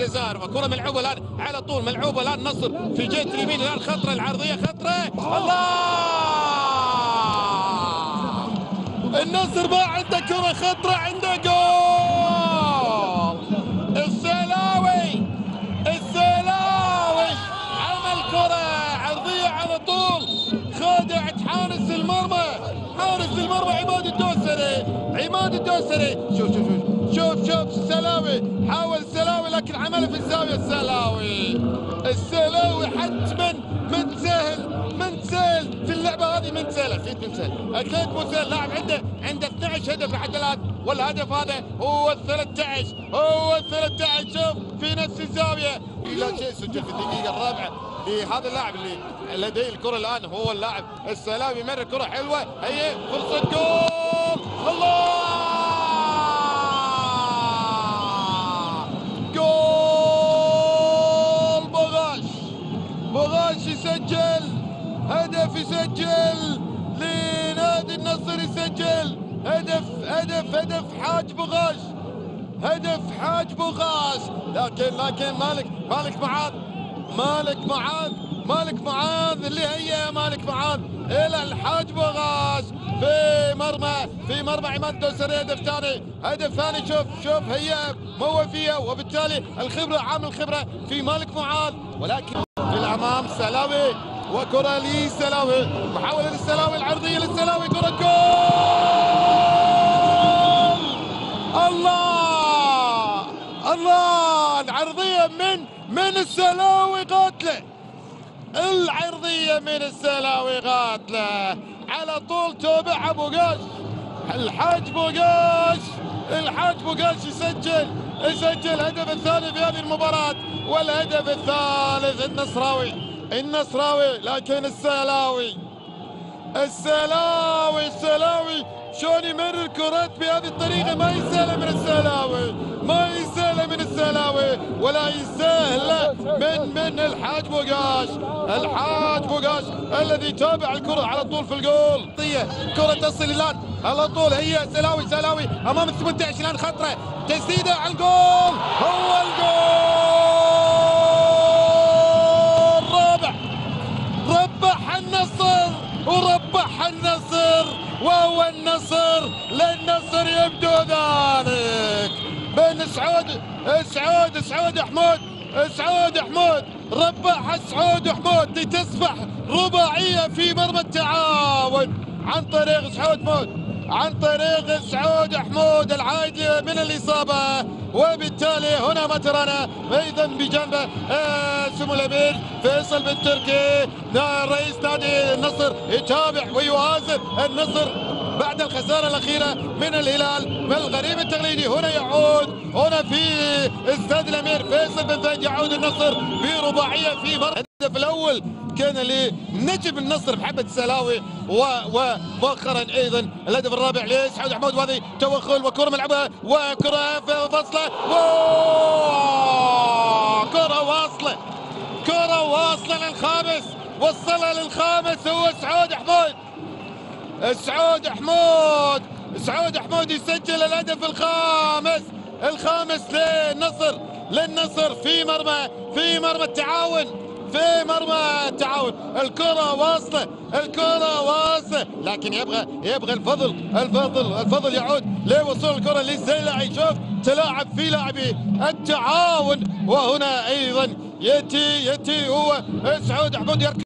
الجزائر. وكره ملعوبه الان على طول، ملعوبه الان النصر في جهه اليمين الان، خطره العرضيه، خطره الله! النصر ما عنده كره، خطره عنده جول. السلاوي عمل كره عرضيه على طول، خادعت حارس المرمى عماد الدوسري. شوف السلاوي، حاول السلاوي لكن عمله في الزاويه. السلاوي حتما من سهل في اللعبه هذه، من سهل اكيد مو سهل. لاعب عنده 12 هدف لحد الان، والهدف هذا هو ال 13. شوف في نفس الزاويه، لا شيء سجل في الدقيقه الرابعه لهذا اللاعب اللي لديه الكره الان، هو اللاعب السلاوي. يمرر كره حلوه، هي فرصه جول. الله! جول بغاش يسجل هدف، يسجل لنادي النصر، يسجل هدف حاج بغاش. لكن مالك معاذ اللي هي مالك معاذ الى الحاج بغاش في مرمى عماد الدوسري. هدف ثاني. شوف هي موفيه، وبالتالي عامل الخبره في مالك معاذ، ولكن في الامام سلاوي، وكره لسلاوي، محاوله للسلاوي العرضيه للسلاوي، كره جول. الله! العرضيه من السلاوي قاتله، على طول توبعها بوغاش، الحاج بوغاش يسجل الهدف الثاني في هذه المباراة، والهدف الثالث النصراوي. لكن السلاوي شلون يمرر الكرات بهذه الطريقة؟ ما يسهل من السلاوي، ولا يسهل من الحاج بوغاش الذي تابع الكرة على طول في الجول. كرة تصل الآن على طول، هي سلاوي أمام ال 18 الآن، خطرة، تسديدة على الجول، هو الجول الرابع. ربح النصر، وهو للنصر يبدو ذلك بين سعود حمود، ربح سعود حمود لتصبح رباعية في مرمى التعاون عن طريق سعود حمود العائد من الإصابة. وبالتالي هنا ما ترانا ايضا بجانبه سمو الامير فيصل بن تركي رئيس نادي النصر، يتابع ويؤازر النصر بعد الخساره الاخيره من الهلال. الغريم التقليدي هنا يعود، هنا في استاد الامير فيصل بن فهد، يعود النصر برباعيه في مرمى. الهدف الاول كان لنجم النصر محمد السلاوي، ومؤخرا ايضا الهدف الرابع لسعود حمود، وهذه توغل وكره ملعبها وكره فاصله، كره واصله للخامس، وصلها للخامس هو سعود حمود يسجل الهدف الخامس للنصر في مرمى التعاون. الكرة واصلة، لكن يبغى الفضل يعود لوصول الكرة للزيلعي. شوف تلاعب في لاعبي التعاون، وهنا ايضا ياتي هو سعود حمود يركض